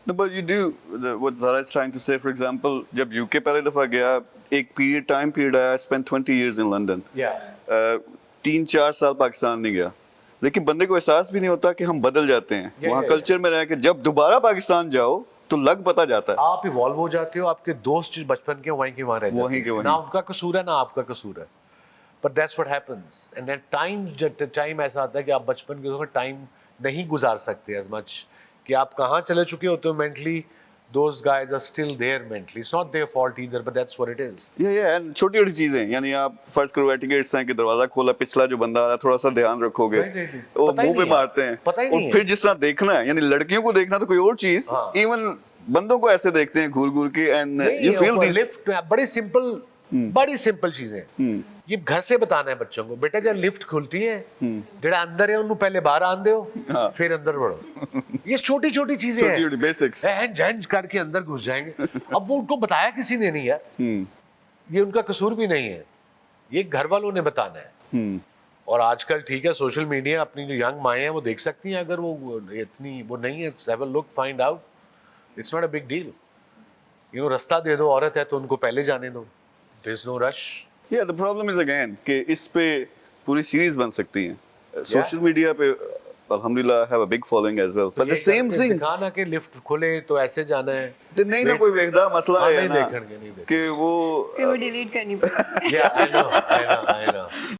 No, but you do what Zara is trying to say. For example, जब UK पहली दफा गया, एक time period आया. I spent 20 years in London. Yeah. 3-4 साल पाकिस्तान नहीं गया, लेकिन बंदे को एहसास भी नहीं होता कि हम बदल जाते हैं. वहाँ कल्चर में रह के जब दोबारा पाकिस्तान जाओ तो लग पता जाता है. आप इवॉल्व हो जाते हो, आपके दोस्त जो बचपन के वहीं के वहाँ रह जाते हैं. ना उनका कसूर है ना आपका कसूर है. But that's what happens. And at times जब टाइम ऐसा आता है कि आप बचपन के दोस्त टाइम नहीं गुजार सकते as much, कि आप कहाँ चले चुके होते हो mentally. Those guys are still there mentally. It's not their fault either, but that's what it is. Yeah, and छोटी-छोटी चीजें, यानी आप फर्ज करो एटिकेट्स हैं कि दरवाजा खोला, पिछला जो बंदा आ रहा है थोड़ा सा ध्यान रखोगे. नहीं. वो मुंह पे मारते हैं. और फिर जिस तरह देखना है, यानी लड़कियों को देखना तो कोई और चीज, इवन बंदों को ऐसे देखते हैं घूर-घूर के, and you feel this. Lift बड़ी सिंपल चीजें. ये घर से बताना है बच्चों को, बेटा जब लिफ्ट खुलती है, जेड़ा अंदर है उन्हें पहले बाहर आन दो, फिर अंदर बढ़ो. ये छोटी छोटी चीजें हैं, छोटी बेसिक्स. झंझ करके अंदर घुस जाएंगे. अब वो उनको बताया किसी ने नहीं है, ये उनका कसूर भी नहीं है, ये घर वालों ने बताना है. और आजकल ठीक है, सोशल मीडिया, अपनी जो यंग माएँ हैं वो देख सकती हैं. अगर वो इतनी वो नहीं है, have a look, find out. It's not a big deal. रास्ता दे दो, औरत है तो उनको पहले जाने दो. There is no rush. Yeah, the problem is again कि इस पे पूरी सीरीज बन सकती हैं. सोशल मीडिया पे अल्हम्दुलिल्लाह have a big following as well. But the same thing. दिखाना कि लिफ्ट खुले तो ऐसे जाना है. नहीं ना कोई देखदा मसला है ना नहीं देखणगे कि वो फिर वो डिलीट करनी पड़ती है. Yeah, I know.